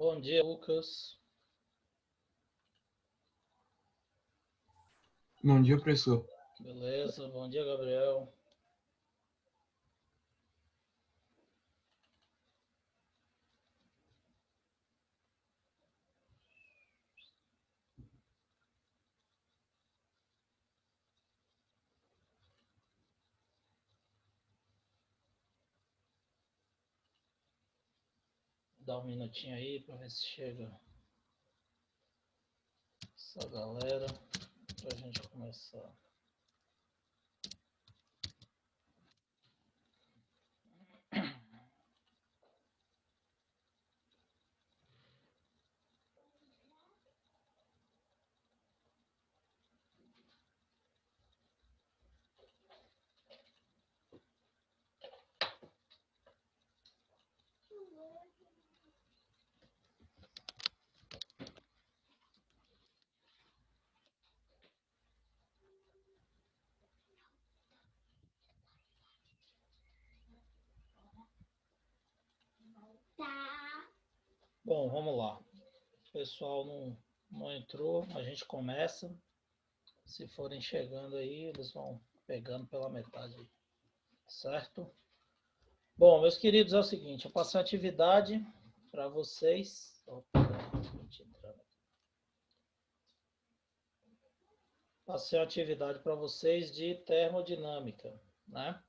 Bom dia, Lucas. Bom dia, professor. Beleza, bom dia, Gabriel. Dá um minutinho aí para ver se chega essa galera para a gente começar. Bom, vamos lá. O pessoal não entrou, a gente começa. Se forem chegando aí, eles vão pegando pela metade, certo? Bom, meus queridos, é o seguinte, eu passei uma atividade para vocês. Passei uma atividade para vocês de termodinâmica, né?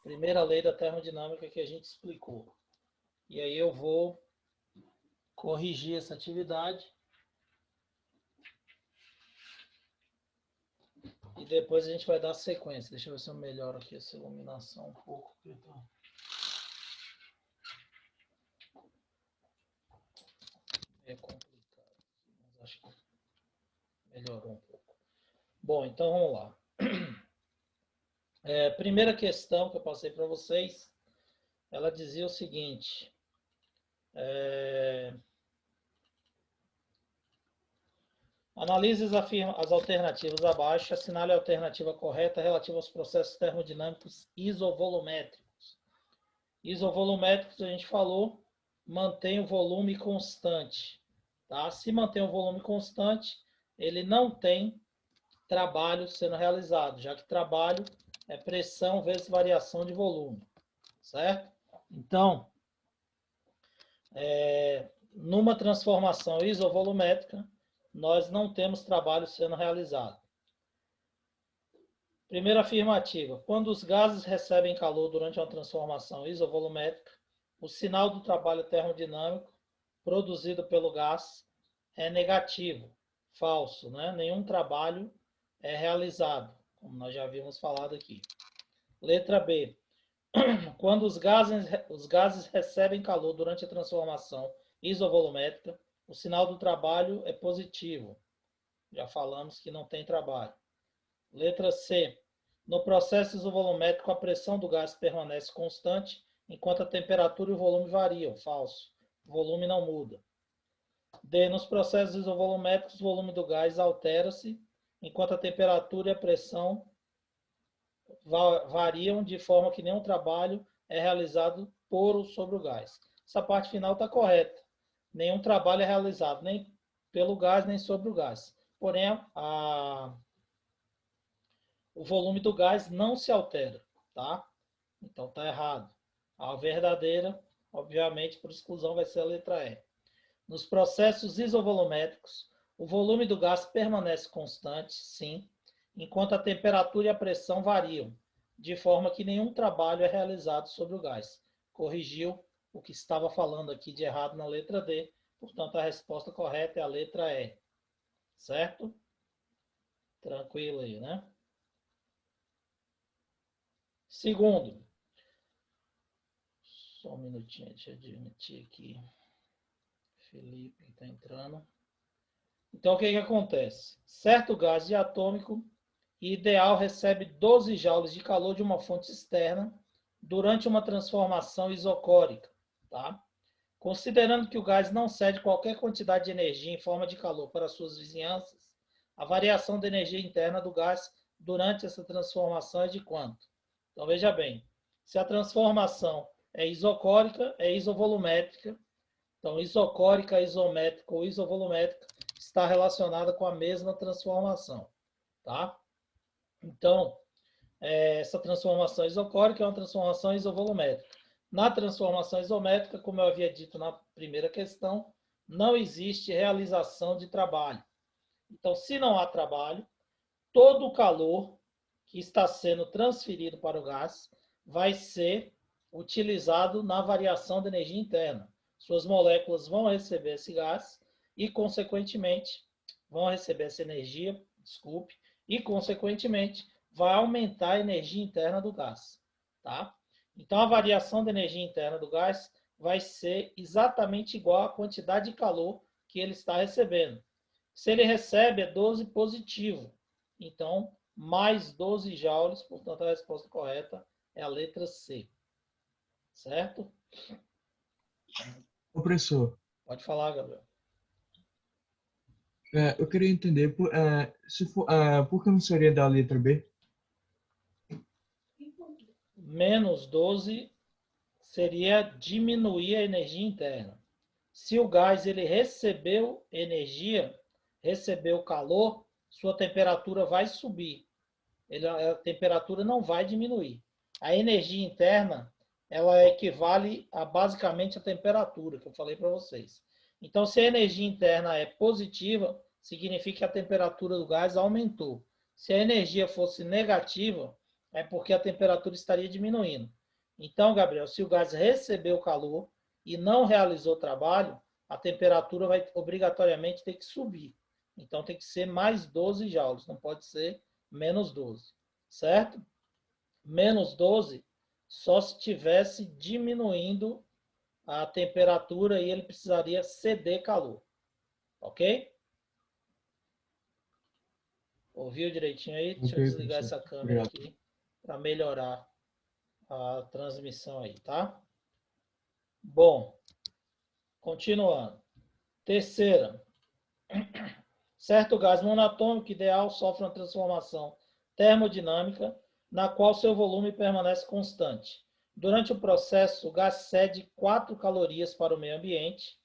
Primeira lei da termodinâmica que a gente explicou. E aí eu vou corrigir essa atividade e depois a gente vai dar sequência. Deixa eu ver se eu melhoro aqui essa iluminação um pouco. É complicado, mas acho que melhorou um pouco. Bom, então vamos lá. Primeira questão que eu passei para vocês, ela dizia o seguinte: analise as alternativas abaixo, assinale a alternativa correta relativa aos processos termodinâmicos isovolumétricos. Isovolumétricos, a gente falou, mantém o volume constante. Tá? Se mantém o volume constante, ele não tem trabalho sendo realizado, já que trabalho é pressão vezes variação de volume. Certo? Então, numa transformação isovolumétrica, nós não temos trabalho sendo realizado. Primeira afirmativa. Quando os gases recebem calor durante uma transformação isovolumétrica, o sinal do trabalho termodinâmico produzido pelo gás é negativo, falso, né? Nenhum trabalho é realizado, como nós já havíamos falado aqui. Letra B. Quando os gases recebem calor durante a transformação isovolumétrica, o sinal do trabalho é positivo. Já falamos que não tem trabalho. Letra C. No processo isovolumétrico, a pressão do gás permanece constante, enquanto a temperatura e o volume variam. Falso. O volume não muda. D. Nos processos isovolumétricos, o volume do gás altera-se, enquanto a temperatura e a pressão variam de forma que nenhum trabalho é realizado por ou sobre o gás. Essa parte final está correta. Nenhum trabalho é realizado nem pelo gás, nem sobre o gás. Porém, o volume do gás não se altera, tá? Então está errado. A verdadeira, obviamente, por exclusão, vai ser a letra E. Nos processos isovolumétricos, o volume do gás permanece constante, sim, enquanto a temperatura e a pressão variam, de forma que nenhum trabalho é realizado sobre o gás. Corrigiu o que estava falando aqui de errado na letra D, portanto a resposta correta é a letra E. Certo? Tranquilo aí, né? Segundo, só um minutinho, deixa eu admitir aqui. Felipe está entrando. Então, o que acontece? Certo gás diatômico ideal recebe 12 joules de calor de uma fonte externa durante uma transformação isocórica. Tá? Considerando que o gás não cede qualquer quantidade de energia em forma de calor para suas vizinhanças, a variação da energia interna do gás durante essa transformação é de quanto? Então, veja bem, se a transformação é isocórica, é isovolumétrica, Então, isocórica, isométrica ou isovolumétrica está relacionada com a mesma transformação, tá? Então, essa transformação isocórica é uma transformação isovolumétrica. Na transformação isométrica, como eu havia dito na primeira questão, não existe realização de trabalho. Então, se não há trabalho, todo o calor que está sendo transferido para o gás vai ser utilizado na variação de energia interna. Suas moléculas vão receber esse gás e, consequentemente, vão receber essa energia, e, consequentemente, vai aumentar a energia interna do gás, tá? Então, a variação da energia interna do gás vai ser exatamente igual à quantidade de calor que ele está recebendo. Se ele recebe, é 12 positivo. Então, mais 12 joules, portanto, a resposta correta é a letra C. Certo? Ô, professor, Pode falar, Gabriel. eu queria entender por que não seria da letra B? Menos 12 seria diminuir a energia interna. Se o gás ele recebeu energia, recebeu calor, sua temperatura vai subir. A temperatura não vai diminuir. A energia interna, ela equivale a basicamente a temperatura que eu falei para vocês. Então, se a energia interna é positiva, significa que a temperatura do gás aumentou. Se a energia fosse negativa, é porque a temperatura estaria diminuindo. Então, Gabriel, se o gás recebeu calor e não realizou trabalho, a temperatura vai obrigatoriamente ter que subir. Então, tem que ser mais 12 joules, não pode ser menos 12, certo? Menos 12 só se estivesse diminuindo a temperatura e ele precisaria ceder calor, ok? Ouviu direitinho aí? Deixa eu Ok, desligar professor. essa câmera Obrigado. aqui para melhorar a transmissão aí, tá? Bom, continuando. Terceira, certo gás monatômico ideal sofre uma transformação termodinâmica na qual seu volume permanece constante. Durante o processo, o gás cede 4 calorias para o meio ambiente.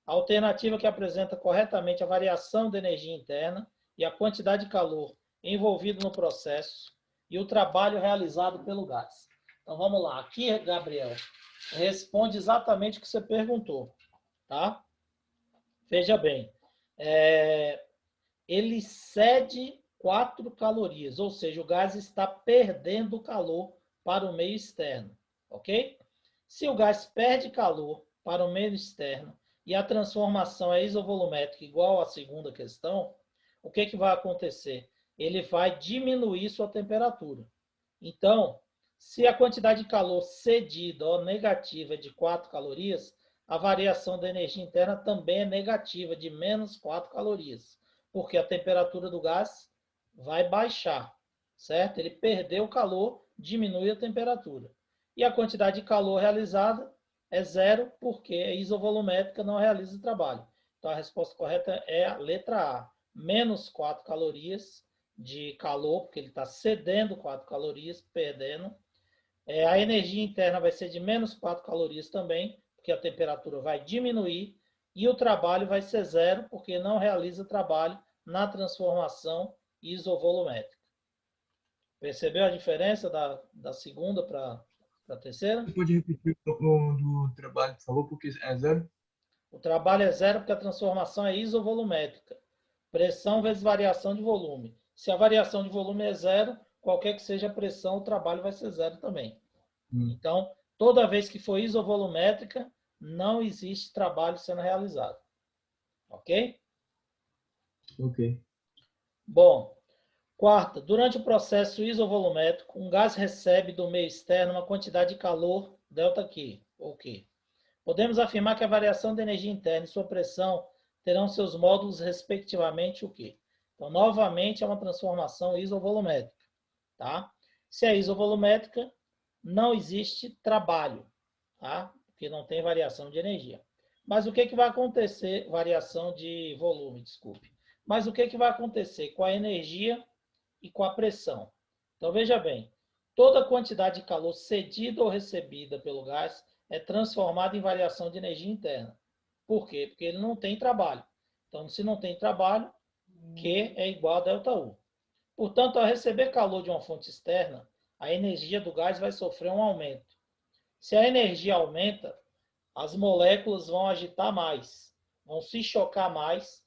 A alternativa que apresenta corretamente a variação da energia interna e a quantidade de calor envolvido no processo e o trabalho realizado pelo gás. Então vamos lá. Aqui, Gabriel, responde exatamente o que você perguntou, tá? Veja bem, ele cede 4 calorias, ou seja, o gás está perdendo calor para o meio externo, ok? Se o gás perde calor para o meio externo e a transformação é isovolumétrica igual à segunda questão, o que vai acontecer? Ele vai diminuir sua temperatura. Então, se a quantidade de calor cedida ou negativa é de 4 calorias, a variação da energia interna também é negativa, de menos 4 calorias, porque a temperatura do gás vai baixar, certo? Ele perdeu o calor, diminui a temperatura. E a quantidade de calor realizada é zero, porque a isovolumétrica não realiza o trabalho. Então, a resposta correta é a letra A. Menos 4 calorias de calor, porque ele está cedendo 4 calorias, perdendo. A energia interna vai ser de menos 4 calorias também, porque a temperatura vai diminuir. E o trabalho vai ser zero, porque não realiza trabalho na transformação isovolumétrica. Percebeu a diferença da segunda para a terceira? Você pode repetir o do trabalho, por favor, porque é zero? O trabalho é zero porque a transformação é isovolumétrica. Pressão vezes variação de volume. Se a variação de volume é zero, qualquer que seja a pressão, o trabalho vai ser zero também. Então, toda vez que for isovolumétrica, não existe trabalho sendo realizado. Ok? Ok. Bom, quarta, durante o processo isovolumétrico, um gás recebe do meio externo uma quantidade de calor, ΔQ, ou Q. Podemos afirmar que a variação da energia interna e sua pressão terão seus módulos respectivamente o quê? Então, novamente, é uma transformação isovolumétrica, tá? Se é isovolumétrica, não existe trabalho, tá? Porque não tem variação de energia. Mas o que vai acontecer? Variação de volume, desculpe. Mas o que vai acontecer com a energia e com a pressão? Então, veja bem, toda quantidade de calor cedida ou recebida pelo gás é transformada em variação de energia interna. Por quê? Porque ele não tem trabalho. Então, se não tem trabalho, Q é igual a ΔU. Portanto, ao receber calor de uma fonte externa, a energia do gás vai sofrer um aumento. Se a energia aumenta, as moléculas vão agitar mais, vão se chocar mais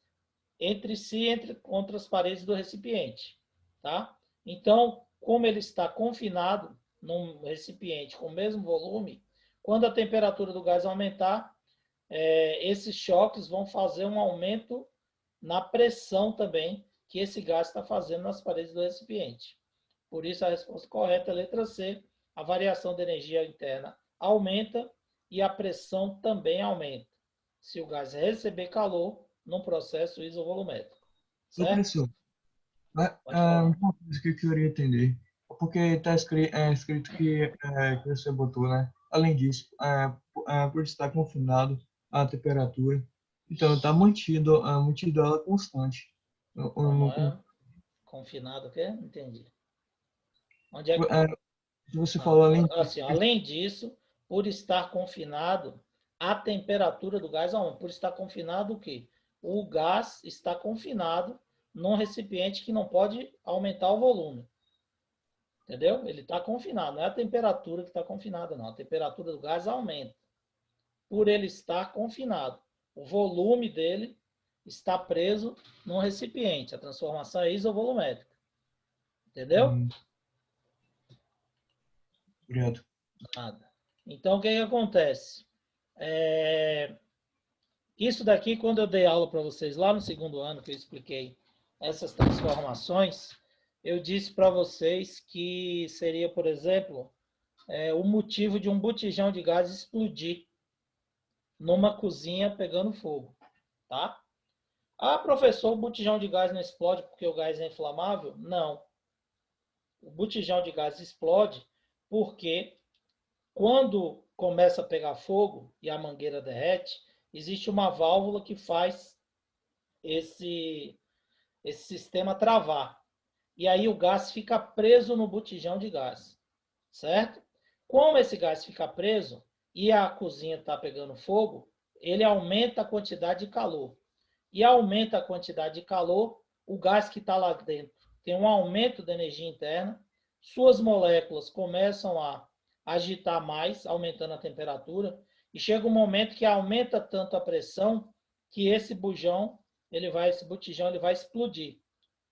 entre si, contra as paredes do recipiente. Tá? Então, como ele está confinado num recipiente com o mesmo volume, quando a temperatura do gás aumentar, esses choques vão fazer um aumento na pressão também que esse gás está fazendo nas paredes do recipiente. Por isso, a resposta correta é a letra C. A variação de energia interna aumenta e a pressão também aumenta, se o gás receber calor num processo isovolumétrico. Ô, Certo? professor, Pode falar. uma coisa que eu queria entender, porque está escrito que você botou, né? Além disso, por estar confinado a temperatura, então está mantido ela constante. Como é? Confinado o quê? Não entendi. Onde é que... É, você Não, falou além assim, além disso, por estar confinado, a temperatura do gás aumenta. Por estar confinado o quê? O gás está confinado num recipiente que não pode aumentar o volume. Entendeu? Ele está confinado. Não é a temperatura que está confinada, não. A temperatura do gás aumenta. Por ele estar confinado. O volume dele está preso num recipiente. A transformação é isovolumétrica. Entendeu? Hum, obrigado. Nada. Então, o que acontece? Isso daqui, quando eu dei aula para vocês lá no segundo ano, que eu expliquei essas transformações, eu disse para vocês que seria, por exemplo, o motivo de um botijão de gás explodir numa cozinha pegando fogo, tá? Ah, professor, o botijão de gás não explode porque o gás é inflamável? Não. O botijão de gás explode porque quando começa a pegar fogo e a mangueira derrete, existe uma válvula que faz esse sistema travar. E aí o gás fica preso no botijão de gás, certo? Como esse gás fica preso e a cozinha está pegando fogo, ele aumenta a quantidade de calor. E aumenta a quantidade de calor, o gás que está lá dentro tem um aumento da energia interna, suas moléculas começam a agitar mais, aumentando a temperatura, e chega um momento que aumenta tanto a pressão que esse esse botijão ele vai explodir,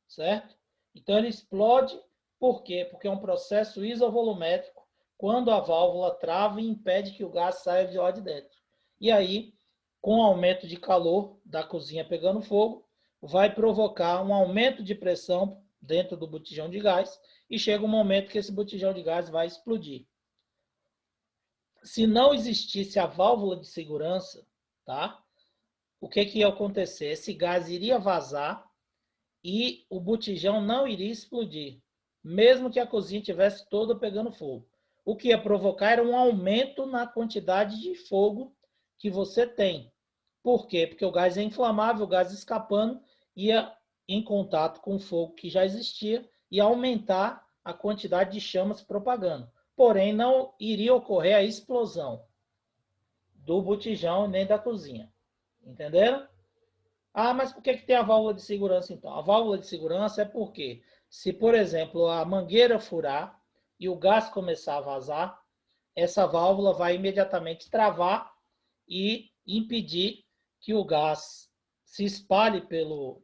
certo? Então ele explode, por quê? Porque é um processo isovolumétrico, quando a válvula trava e impede que o gás saia de lá de dentro. E aí, com o aumento de calor da cozinha pegando fogo, vai provocar um aumento de pressão dentro do botijão de gás e chega um momento que esse botijão de gás vai explodir. Se não existisse a válvula de segurança, tá? O que ia acontecer? Esse gás iria vazar e o botijão não iria explodir, mesmo que a cozinha tivesse toda pegando fogo. O que ia provocar era um aumento na quantidade de fogo que você tem. Por quê? Porque o gás é inflamável, o gás escapando ia em contato com o fogo que já existia e aumentar a quantidade de chamas propagando. Porém, não iria ocorrer a explosão do botijão nem da cozinha. Entenderam? Ah, mas por que tem a válvula de segurança então? A válvula de segurança é porque, se por exemplo a mangueira furar e o gás começar a vazar, essa válvula vai imediatamente travar e impedir que o gás se espalhe pelo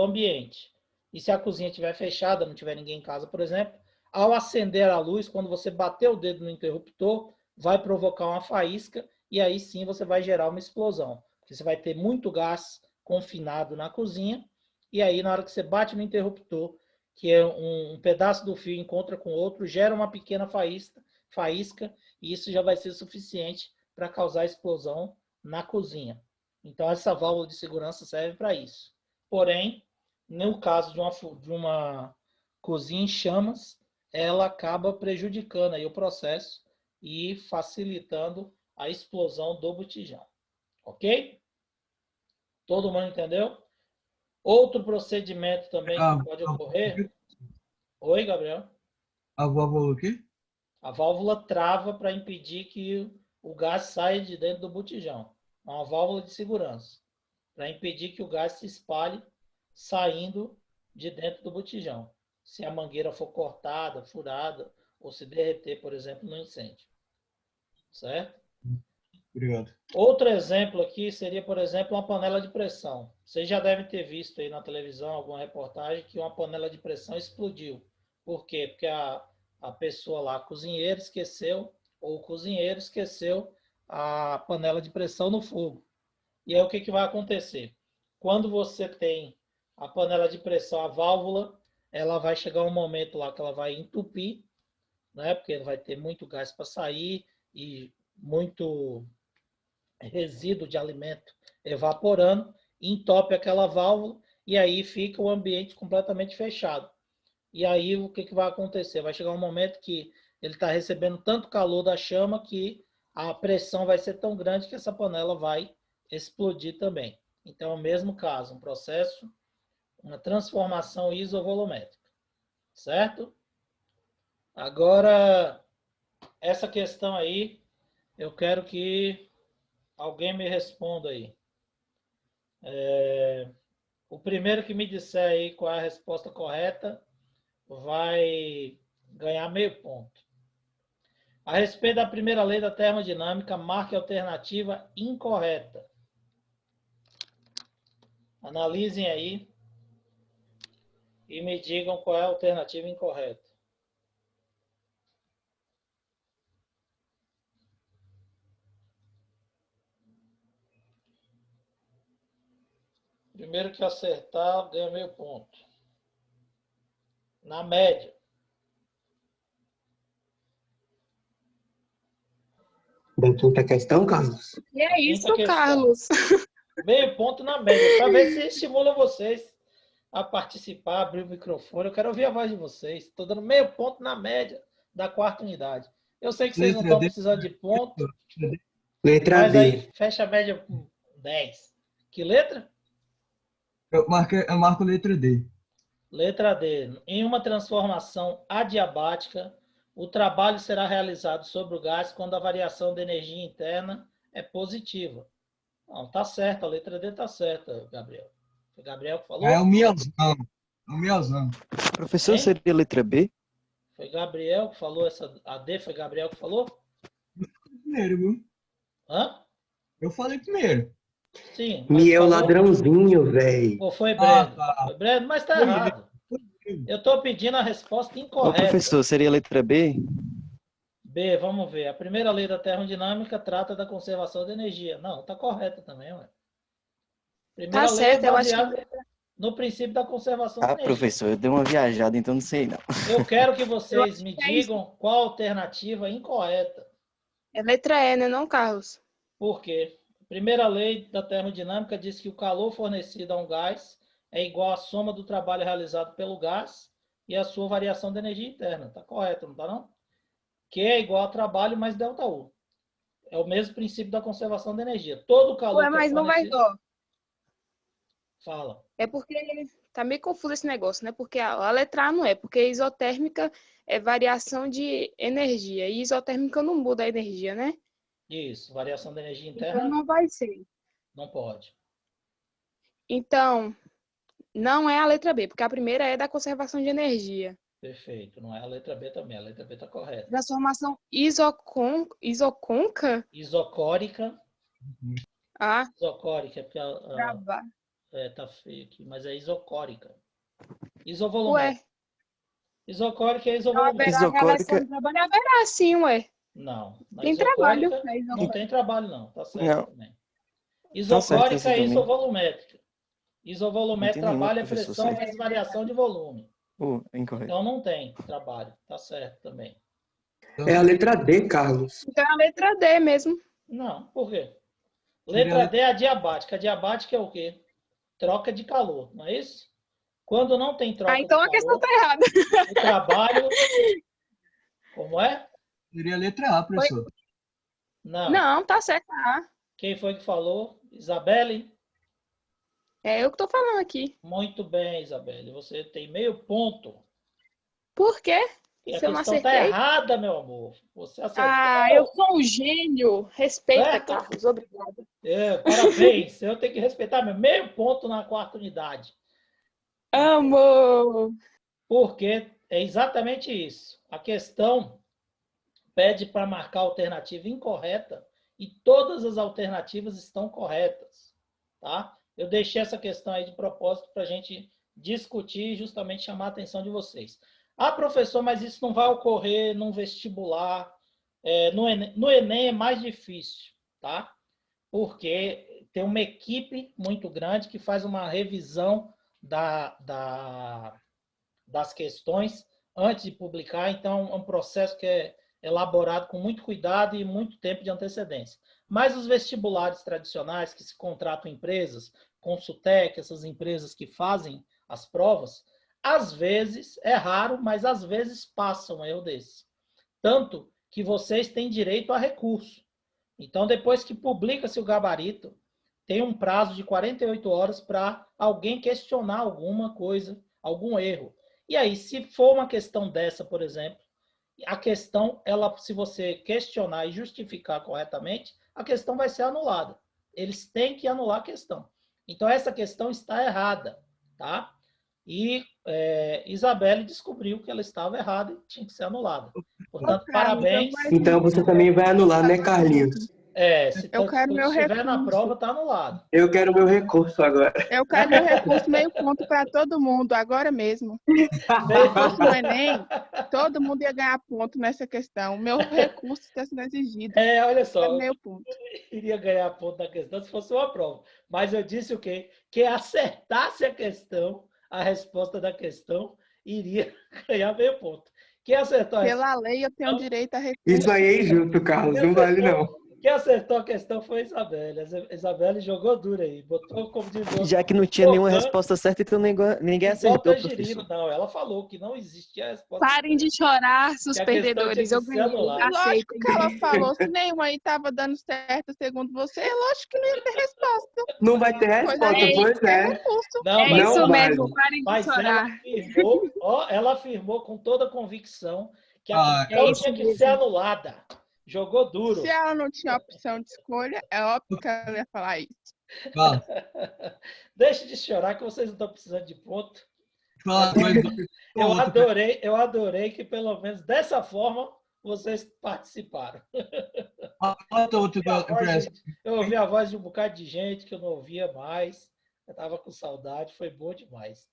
ambiente. E se a cozinha estiver fechada, não tiver ninguém em casa, por exemplo, ao acender a luz, quando você bater o dedo no interruptor, vai provocar uma faísca e aí sim você vai gerar uma explosão. Porque você vai ter muito gás confinado na cozinha e aí na hora que você bate no interruptor, que é um pedaço do fio encontra com outro, gera uma pequena faísca e isso já vai ser suficiente para causar explosão na cozinha. Então, essa válvula de segurança serve para isso. Porém, no caso de uma cozinha em chamas, ela acaba prejudicando aí o processo e facilitando a explosão do botijão. Ok? Todo mundo entendeu? Outro procedimento também que pode ocorrer. Oi, Gabriel. A válvula o quê? A válvula trava para impedir que o gás saia de dentro do botijão. É uma válvula de segurança para impedir que o gás se espalhe saindo de dentro do botijão. Se a mangueira for cortada, furada ou se derreter, por exemplo, no incêndio. Certo? Obrigado. Outro exemplo aqui seria, por exemplo, uma panela de pressão. Vocês já devem ter visto aí na televisão alguma reportagem que uma panela de pressão explodiu. Por quê? Porque a pessoa lá, a cozinheira, esqueceu, ou o cozinheiro esqueceu a panela de pressão no fogo. E aí o que vai acontecer? Quando você tem a panela de pressão, a válvula, ela vai chegar um momento lá que ela vai entupir, né? Porque vai ter muito gás para sair e muito resíduo de alimento evaporando, entope aquela válvula e aí fica o ambiente completamente fechado. E aí o que vai acontecer? Vai chegar um momento que ele está recebendo tanto calor da chama que a pressão vai ser tão grande que essa panela vai explodir também. Então, é o mesmo caso, um processo, uma transformação isovolumétrica, certo? Agora, essa questão aí, eu quero que alguém me responda aí. O primeiro que me disser aí qual é a resposta correta vai ganhar meio ponto. A respeito da primeira lei da termodinâmica, marque a alternativa incorreta. Analisem aí e me digam qual é a alternativa incorreta. Primeiro que acertar, ganha meio ponto. Na média. Da quinta questão, Carlos? E é isso, Quinta questão. Carlos. Meio ponto na média, para ver se estimula vocês a participar, abrir o microfone. Eu quero ouvir a voz de vocês. Estou dando meio ponto na média da quarta unidade. Eu sei que vocês não Letra estão D. precisando de ponto, Letra mas D. aí fecha a média com 10. Que letra? Eu marco letra D. Letra D. Em uma transformação adiabática, o trabalho será realizado sobre o gás quando a variação de energia interna é positiva. Não, tá certo, a letra D tá certa, Gabriel. Foi Gabriel que falou? É o Miazão. É o Miazão. Professor, Hein? seria a letra B? Foi Gabriel que falou essa. A D foi Gabriel que falou? Primeiro, viu? Hã? Eu falei primeiro. Sim, mas Miel falou? ladrãozinho, velho. Ou foi Ah, Breno? tá. Foi Breno, mas tá Foi errado. Eu estou pedindo a resposta Ô, incorreta. professor, seria a letra B? B, vamos ver. A primeira lei da termodinâmica trata da conservação de energia. Não, tá correta também, ué. Primeira Tá lei certo, é eu acho baseada no princípio da conservação de Ah, energia. professor, eu dei uma viajada, então não sei não. Eu quero que Eu vocês acho me que é isso. digam qual a alternativa incorreta. É letra E, né, não, Carlos? Por quê? A primeira lei da termodinâmica diz que o calor fornecido a um gás é igual à soma do trabalho realizado pelo gás e a sua variação de energia interna. Tá correto, não tá não? Q é igual a trabalho mais ΔU. É o mesmo princípio da conservação de energia. Todo o calor Ué, que é mas não vai, fornecido... ó. Fala. É porque tá meio confuso esse negócio, né? Porque a letra A não é, porque isotérmica é variação de energia. E isotérmica não muda a energia, né? Isso, variação de energia Então interna não vai ser. não pode. Então, não é a letra B, porque a primeira é da conservação de energia. Perfeito. Não é a letra B também. A letra B está correta. Transformação isoconca? Isocórica. Ah, Isocórica, porque trabalho. tá feio aqui, mas é isocórica. Ué, Isovolumétrica. Isocórica é então isovolumétrica. haverá relação Isocórica. de trabalho? Haverá sim, ué. Não. Na Tem trabalho. isocórica Né, não isocórica. tem trabalho, não. Tá certo Não, também. tá certo Isocórica essa é também. isovolumétrica. Não Isovolumétrica tem nenhuma, trabalha professor, pressão certo. vezes variação de volume. É incorreto. Então não tem trabalho. Tá certo também. É a letra D, Carlos. Então é a letra D mesmo. Não, por quê? Seria Letra D é adiabática. Adiabática é o quê? Troca de calor, não é isso? Quando não tem troca Ah, então de a questão calor, tá errada. o trabalho... Como é? Seria a letra A, professor. Não. Não, tá certo. Ah, Quem foi que falou? Isabelle? é eu que tô falando aqui. Muito bem, Isabelle. Você tem meio ponto. Por quê? E a Se eu não questão está acertei? errada, meu amor. Você acertou. Ah, eu sou um gênio. Respeita, Certo? Carlos. Obrigada. Parabéns. Eu tenho que respeitar meu meio ponto na quarta unidade. Amo! Porque é exatamente isso. A questão pede para marcar a alternativa incorreta e todas as alternativas estão corretas. Tá? Eu deixei essa questão aí de propósito para a gente discutir e justamente chamar a atenção de vocês. Ah, professor, mas isso não vai ocorrer num vestibular. No Enem é mais difícil, tá? Porque tem uma equipe muito grande que faz uma revisão das questões antes de publicar, então é um processo que é elaborado com muito cuidado e muito tempo de antecedência. Mas os vestibulares tradicionais que se contratam empresas, Consultec, essas empresas que fazem as provas, às vezes, é raro, mas às vezes passam um erro desse. Tanto que vocês têm direito a recurso. Então, depois que publica-se o gabarito, tem um prazo de 48 horas para alguém questionar alguma coisa, algum erro. E aí, se for uma questão dessa, por exemplo, a questão, se você questionar e justificar corretamente, a questão vai ser anulada. Eles têm que anular a questão. Então, essa questão está errada, tá? E Isabelle descobriu que ela estava errada e tinha que ser anulada. Portanto, parabéns. Então você também vai anular, né, Carlinhos? Se Eu quero meu estiver na recurso. prova, está anulado. Eu quero meu recurso agora. Eu quero meu recurso meio ponto para todo mundo, agora mesmo. Se fosse no Enem, todo mundo ia ganhar ponto nessa questão. Meu recurso está sendo exigido. Olha Eu só, quero meio ponto. iria ganhar ponto na questão se fosse uma prova. Mas eu disse o quê? Que acertasse a questão, a resposta da questão, iria ganhar meio ponto. Quem acertou a Pela resposta? lei, eu tenho direito a recurso. Isso aí é injusto, Carlos. Não vale, não. Quem acertou a questão foi a Isabelle. A Isabelle jogou duro aí. Botou, como diz o outro, Já que não tinha nenhuma Botan- resposta certa, então ninguém igual acertou, tangerino. professor. Não, ela falou que não existia resposta. Parem de chorar, Que seus a questão tinha perdedores. que Eu ser ganhei. anulada. Lógico que ela falou. Se nenhuma aí estava dando certo segundo você, lógico que não ia ter resposta. Não vai ter Pois resposta, aí, pois é é. recurso. Não, É mas isso Não vale. mesmo, parem de Mas ela chorar. afirmou com toda a convicção que a Ah, questão É isso tinha que ser mesmo. anulada. Jogou duro. Se ela não tinha opção de escolha, é óbvio que ela ia falar isso. fala, Deixe de chorar que vocês não estão precisando de ponto. fala uma coisa. Eu adorei que pelo menos dessa forma vocês participaram. Eu ouvi a voz de um bocado de gente que eu não ouvia mais. Eu estava com saudade, foi bom demais.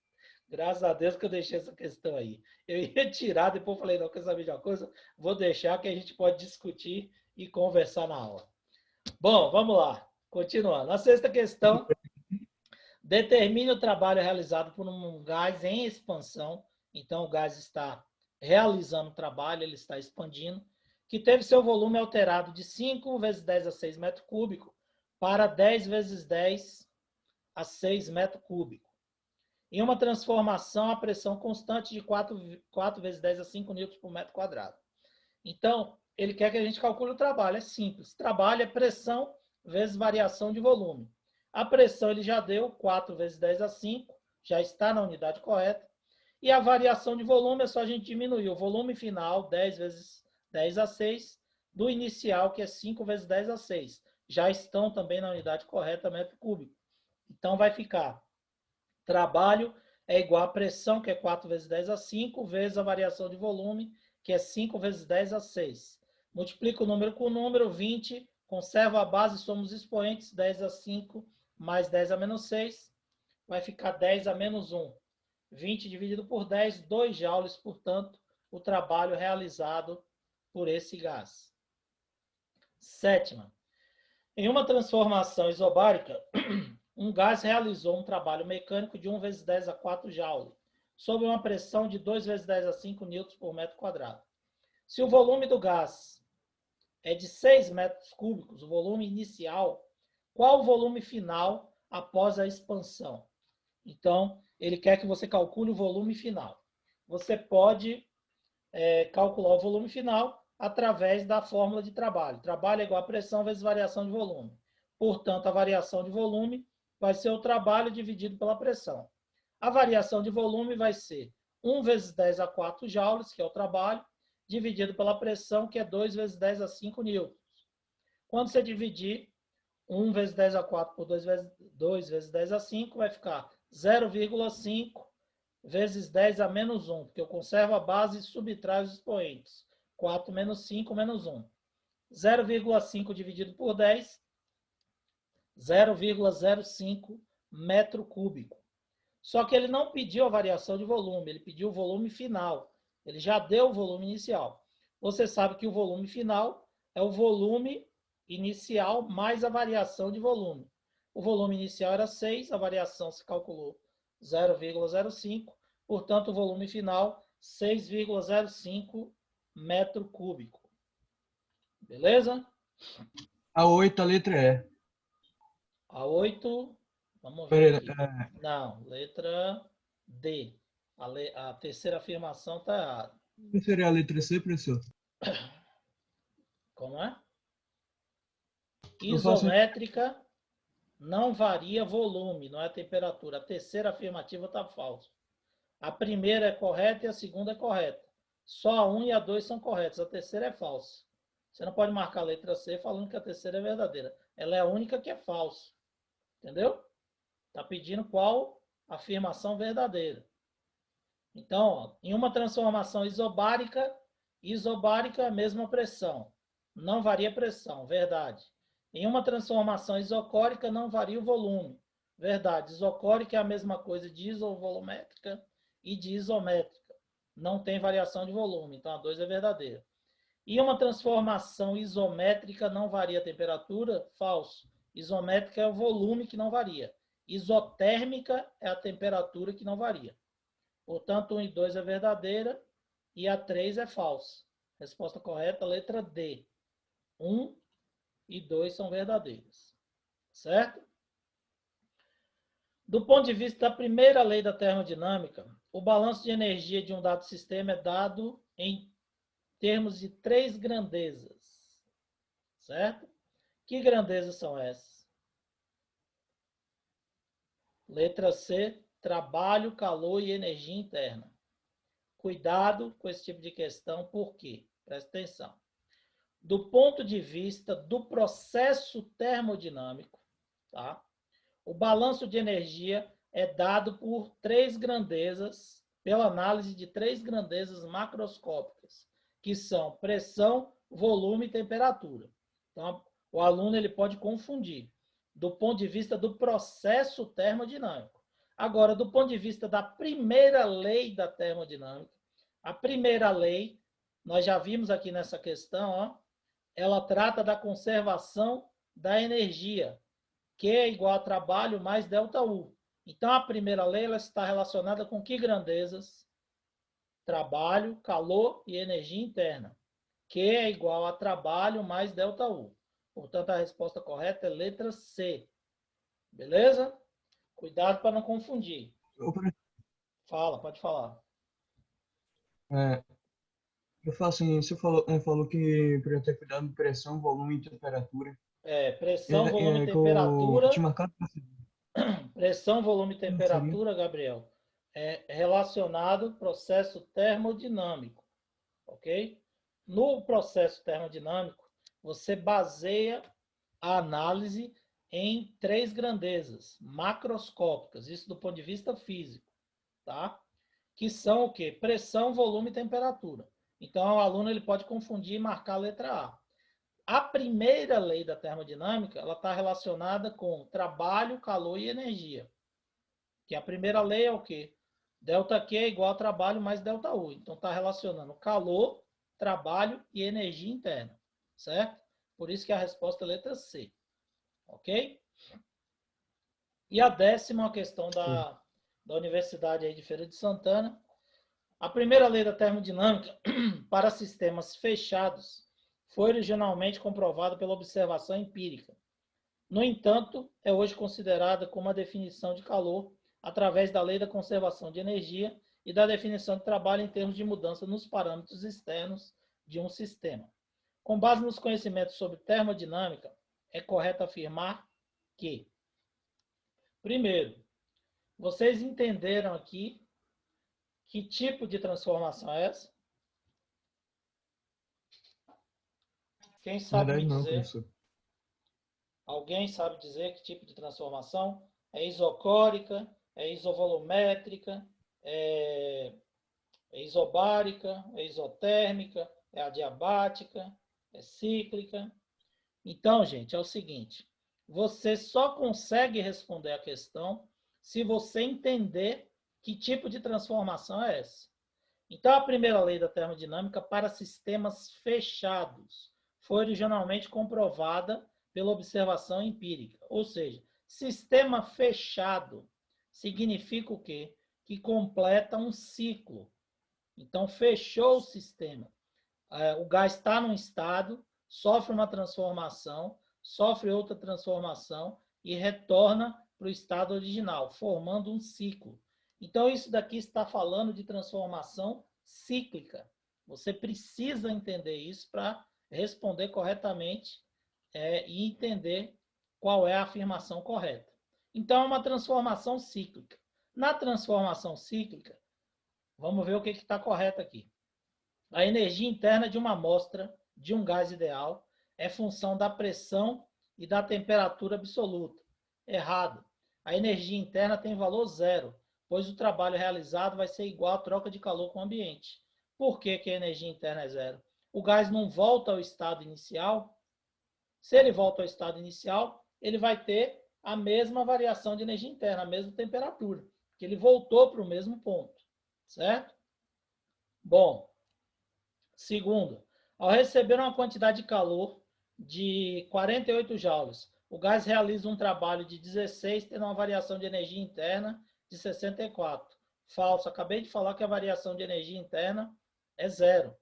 Graças a Deus que eu deixei essa questão aí. Eu ia tirar, depois falei, não, quer saber de uma coisa? Vou deixar que a gente pode discutir e conversar na aula. Bom, vamos lá. Continuando. A sexta questão. Determine o trabalho realizado por um gás em expansão. Então, o gás está realizando o trabalho, ele está expandindo, que teve seu volume alterado de 5 vezes 10 a 6 metros cúbicos para 10 vezes 10 a 6 metros cúbicos. Em uma transformação a pressão constante de 4 vezes 10 a 5 newtons por metro quadrado. Então, ele quer que a gente calcule o trabalho. É simples. Trabalho é pressão vezes variação de volume. A pressão ele já deu 4 vezes 10 a 5, já está na unidade correta. E a variação de volume é só a gente diminuir o volume final, 10 vezes 10 a 6, do inicial, que é 5 vezes 10 a 6. Já estão também na unidade correta, metro cúbico. Então, vai ficar trabalho é igual a pressão, que é 4 vezes 10 a 5, vezes a variação de volume, que é 5 vezes 10 a 6. Multiplica o número com o número, 20, conserva a base, somos expoentes, 10 a 5 mais 10 a menos 6, vai ficar 10 a menos 1. 20 dividido por 10, 2 joules, portanto, o trabalho realizado por esse gás. Sétima. Em uma transformação isobárica, um gás realizou um trabalho mecânico de 1 vezes 10 a 4 joules, sob uma pressão de 2 vezes 10 a 5 newtons por metro quadrado. Se o volume do gás é de 6 metros cúbicos, o volume inicial, qual o volume final após a expansão? Então, ele quer que você calcule o volume final. Você pode calcular o volume final através da fórmula de trabalho. Trabalho é igual a pressão vezes variação de volume. Portanto, a variação de volume vai ser o trabalho dividido pela pressão. A variação de volume vai ser 1 vezes 10 a 4 joules, que é o trabalho, dividido pela pressão, que é 2 vezes 10 a 5 newtons. Quando você dividir 1 vezes 10 a 4 por 2 vezes 10 a 5, vai ficar 0,5 vezes 10 a menos 1, porque eu conservo a base e subtraio os expoentes. 4 menos 5 menos 1. 0,5 dividido por 10, 0,05 metro cúbico. Só que ele não pediu a variação de volume, ele pediu o volume final. Ele já deu o volume inicial. Você sabe que o volume final é o volume inicial mais a variação de volume. O volume inicial era 6, a variação se calculou 0,05, portanto, o volume final 6,05 metro cúbico. Beleza? A 8, a letra E. A 8, vamos Pera ver aí, aqui. Não, letra D. A terceira afirmação está errada. qual seria a letra C, professor? Como é? Eu faço... Isométrica não varia volume, não é temperatura. A terceira afirmativa está falsa. A primeira é correta e a segunda é correta. Só a 1 e a 2 são corretas. A terceira é falsa. Você não pode marcar a letra C falando que a terceira é verdadeira. Ela é a única que é falsa. Entendeu? Está pedindo qual afirmação verdadeira. Então, ó, em uma transformação isobárica é a mesma pressão. Não varia a pressão, verdade. Em uma transformação isocórica, não varia o volume. Verdade. Isocórica é a mesma coisa de isovolumétrica e de isométrica. Não tem variação de volume, então a 2 é verdadeira. E uma transformação isométrica não varia a temperatura? Falso. Isométrica é o volume que não varia. Isotérmica é a temperatura que não varia. Portanto, 1 e 2 é verdadeira e a 3 é falsa. Resposta correta, letra D. 1 e 2 são verdadeiras. Certo? Do ponto de vista da primeira lei da termodinâmica, o balanço de energia de um dado sistema é dado em termos de 3 grandezas. Certo? Que grandezas são essas? Letra C, trabalho, calor e energia interna. Cuidado com esse tipo de questão, por quê? Presta atenção. Do ponto de vista do processo termodinâmico, tá? O balanço de energia é dado por 3 grandezas, pela análise de 3 grandezas macroscópicas, que são pressão, volume e temperatura. Então, o aluno ele pode confundir do ponto de vista do processo termodinâmico. Agora, do ponto de vista da primeira lei da termodinâmica, a primeira lei, nós já vimos aqui nessa questão, ó, ela trata da conservação da energia, que é igual a trabalho mais ΔU. Então, a primeira lei ela está relacionada com que grandezas? Trabalho, calor e energia interna, que é igual a trabalho mais ΔU. Portanto, a resposta correta é letra C. Beleza? Cuidado para não confundir. Fala, pode falar. Eu falo assim, você falou que para ter cuidado de pressão, volume e temperatura. Pressão, volume e Que eu temperatura. tinha marcado Pressão, volume e seria. temperatura, Gabriel, é relacionado ao processo termodinâmico, ok? No processo termodinâmico, você baseia a análise em 3 grandezas macroscópicas, isso do ponto de vista físico, tá? Que são o quê? Pressão, volume e temperatura. Então, o aluno ele pode confundir e marcar a letra A. A primeira lei da termodinâmica ela está relacionada com trabalho, calor e energia. Que a primeira lei é o quê? ΔQ é igual a trabalho mais ΔU. Então, está relacionando calor, trabalho e energia interna. Certo? Por isso que a resposta é a letra C. Ok? E a 10ª questão da Universidade aí de Feira de Santana. A primeira lei da termodinâmica para sistemas fechados foi originalmente comprovada pela observação empírica. No entanto, é hoje considerada como a definição de calor através da lei da conservação de energia e da definição de trabalho em termos de mudança nos parâmetros externos de um sistema. Com base nos conhecimentos sobre termodinâmica, é correto afirmar que, primeiro, vocês entenderam aqui Que tipo de transformação é essa? Quem Na sabe me verdade, não, dizer? professor. Alguém sabe dizer que tipo de transformação? É isocórica? É isovolumétrica? É isobárica? É isotérmica? É adiabática? É cíclica? Então, gente, é o seguinte: você só consegue responder a questão se você entender que tipo de transformação é essa. Então, a primeira lei da termodinâmica para sistemas fechados foi originalmente comprovada pela observação empírica. Ou seja, sistema fechado significa o quê? Que completa um ciclo. Então, fechou o sistema. O gás está num estado, sofre uma transformação, sofre outra transformação e retorna para o estado original, formando um ciclo. Então, isso daqui está falando de transformação cíclica. Você precisa entender isso para responder corretamente e entender qual é a afirmação correta. Então, é uma transformação cíclica. Na transformação cíclica, vamos ver o que está correto aqui. A energia interna de uma amostra de um gás ideal é função da pressão e da temperatura absoluta. Errado. A energia interna tem valor zero, pois o trabalho realizado vai ser igual à troca de calor com o ambiente. Por que a energia interna é zero? O gás não volta ao estado inicial. Se ele volta ao estado inicial, ele vai ter a mesma variação de energia interna, a mesma temperatura, porque ele voltou para o mesmo ponto, certo? Bom, segundo, ao receber uma quantidade de calor de 48 joules, o gás realiza um trabalho de 16, tendo uma variação de energia interna de 64. Falso, acabei de falar que a variação de energia interna é zero.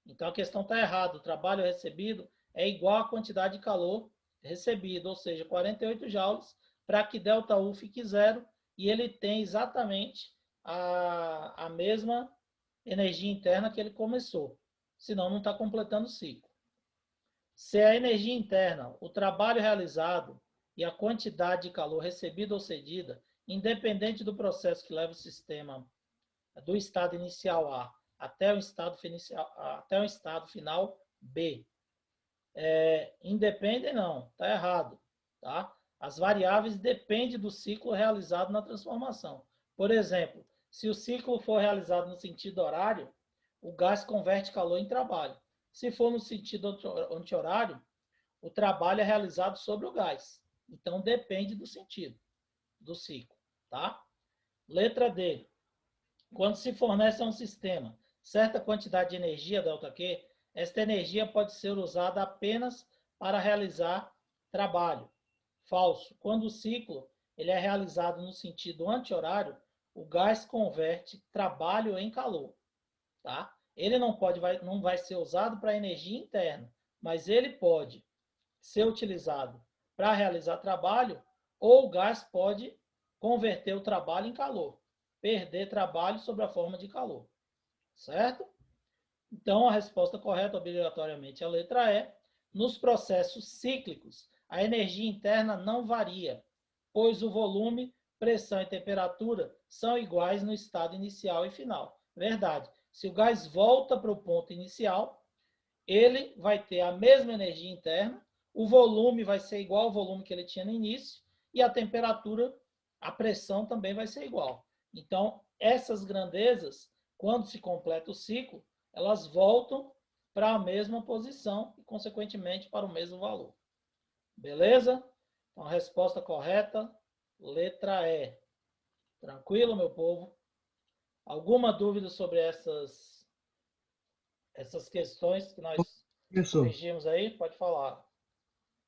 Então a questão está errada. O trabalho recebido é igual à quantidade de calor recebido, ou seja, 48 joules, para que ΔU fique zero, e ele tem exatamente a mesma energia interna que ele começou. Senão não está completando o ciclo. Se a energia interna, o trabalho realizado e a quantidade de calor recebida ou cedida, independente do processo que leva o sistema do estado inicial A até o estado final B. Independe não, está errado. Tá? As variáveis dependem do ciclo realizado na transformação. Por exemplo, se o ciclo for realizado no sentido horário, o gás converte calor em trabalho. Se for no sentido anti-horário, o trabalho é realizado sobre o gás. Então, depende do sentido do ciclo. Tá? Letra D. Quando se fornece a um sistema certa quantidade de energia, ΔQ, esta energia pode ser usada apenas para realizar trabalho. Falso. Quando o ciclo ele é realizado no sentido anti-horário, o gás converte trabalho em calor. Tá? Ele não vai ser usado para energia interna, mas ele pode ser utilizado para realizar trabalho, ou o gás pode converter o trabalho em calor, perder trabalho sob a forma de calor. Certo? Então, a resposta correta, obrigatoriamente, é a letra E. Nos processos cíclicos, a energia interna não varia, pois o volume, pressão e temperatura são iguais no estado inicial e final. Verdade. Se o gás volta para o ponto inicial, ele vai ter a mesma energia interna, o volume vai ser igual ao volume que ele tinha no início, e a temperatura, a pressão também vai ser igual. Então, essas grandezas, quando se completa o ciclo, elas voltam para a mesma posição e, consequentemente, para o mesmo valor. Beleza? Então, a resposta correta, letra E. Tranquilo, meu povo? Alguma dúvida sobre essas questões que nós Professor, corrigimos aí? Pode falar.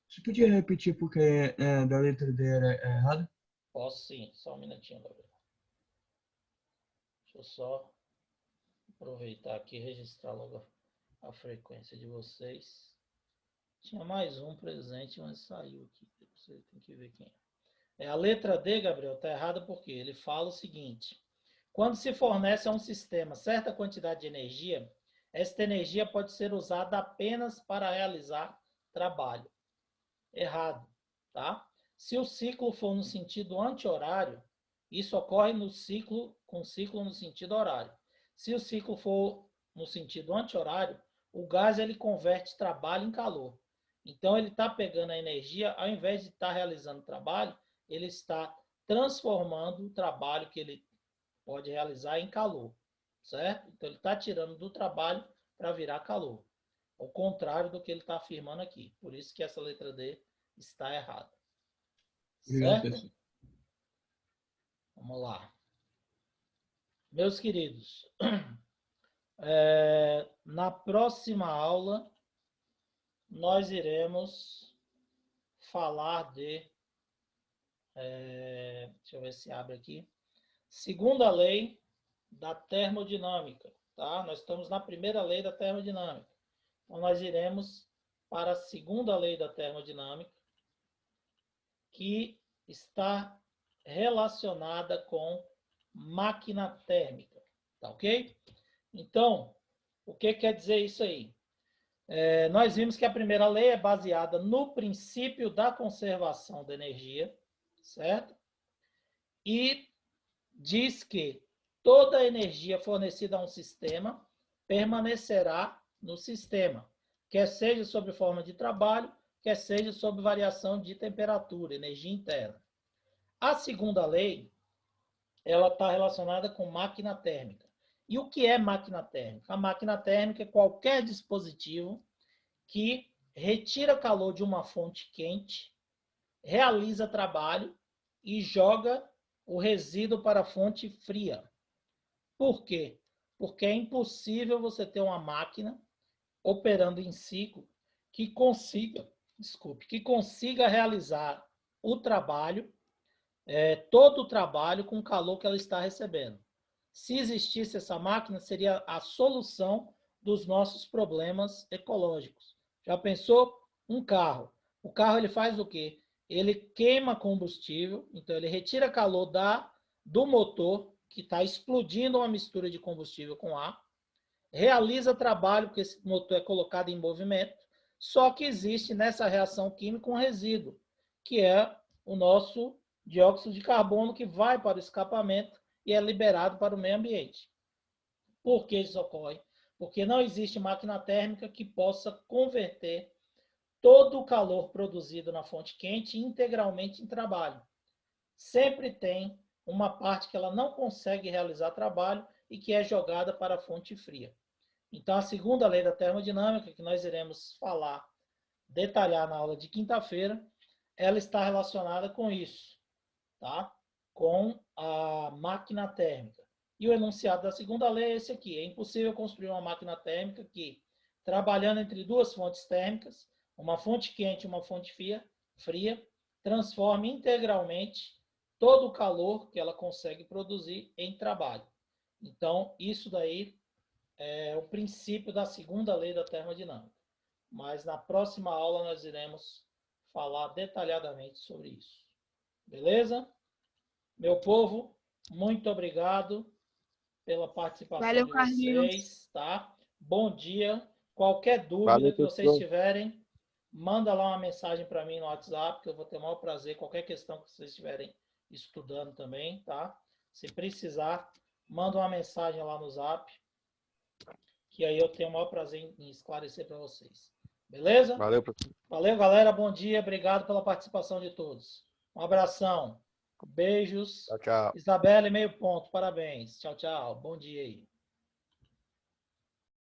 você podia repetir porque da letra D era errada? Posso sim, só um minutinho, Gabriel. Deixa eu só aproveitar aqui e registrar logo a frequência de vocês. Tinha mais um presente, mas saiu aqui. Você tem que ver quem é. A letra D, Gabriel, está errada porque ele fala o seguinte: quando se fornece a um sistema certa quantidade de energia, esta energia pode ser usada apenas para realizar trabalho. Errado, tá? Se o ciclo for no sentido anti-horário, isso ocorre no ciclo no sentido horário. Se o ciclo for no sentido anti-horário, o gás ele converte trabalho em calor. Então, ele está pegando a energia, ao invés de estar realizando trabalho, ele está transformando o trabalho que ele pode realizar em calor, certo? Então, ele está tirando do trabalho para virar calor. Ao contrário do que ele está afirmando aqui. Por isso que essa letra D está errada. Obrigado, Certo? professor. Vamos lá. Meus queridos, na próxima aula, nós iremos falar de... deixa eu ver se abre aqui. Segunda lei da termodinâmica. Tá? Nós estamos na primeira lei da termodinâmica. Então, nós iremos para a segunda lei da termodinâmica, que está relacionada com máquina térmica. Tá ok? Então, o que quer dizer isso aí? Nós vimos que a primeira lei é baseada no princípio da conservação da energia, certo? E diz que toda a energia fornecida a um sistema permanecerá no sistema, quer seja sob forma de trabalho, quer seja sob variação de temperatura, energia interna. A segunda lei, ela está relacionada com máquina térmica. E o que é máquina térmica? A máquina térmica é qualquer dispositivo que retira calor de uma fonte quente, realiza trabalho e joga o resíduo para a fonte fria. Por quê? Porque é impossível você ter uma máquina operando em ciclo que consiga realizar o trabalho, todo o trabalho com o calor que ela está recebendo. Se existisse essa máquina, seria a solução dos nossos problemas ecológicos. Já pensou? Um carro. O carro ele faz o quê? Ele queima combustível, então ele retira calor do motor, que está explodindo uma mistura de combustível com ar, realiza trabalho, porque esse motor é colocado em movimento, só que existe nessa reação química um resíduo, que é o nosso dióxido de carbono, que vai para o escapamento e é liberado para o meio ambiente. Por que isso ocorre? Porque não existe máquina térmica que possa converter todo o calor produzido na fonte quente integralmente em trabalho. Sempre tem uma parte que ela não consegue realizar trabalho e que é jogada para a fonte fria. Então, a segunda lei da termodinâmica, que nós iremos detalhar na aula de quinta-feira, ela está relacionada com isso, tá? Com a máquina térmica. E o enunciado da segunda lei é esse aqui. É impossível construir uma máquina térmica que, trabalhando entre duas fontes térmicas, uma fonte quente e uma fonte fria, transforme integralmente todo o calor que ela consegue produzir em trabalho. Então, isso daí é o princípio da segunda lei da termodinâmica. Mas na próxima aula nós iremos falar detalhadamente sobre isso. Beleza? Meu povo, muito obrigado pela participação Valeu, de Carlinhos. vocês, tá? Bom dia. Qualquer dúvida Valeu, que vocês professor. tiverem, manda lá uma mensagem para mim no WhatsApp, que eu vou ter o maior prazer. Qualquer questão que vocês estiverem estudando também, tá? Se precisar, manda uma mensagem lá no Zap, que aí eu tenho o maior prazer em esclarecer para vocês. Beleza? Valeu, professor. Valeu, galera. Bom dia. Obrigado pela participação de todos. Um abração. Beijos. Tchau, tchau. Isabelle, meio ponto. Parabéns. Tchau, tchau. Bom dia aí.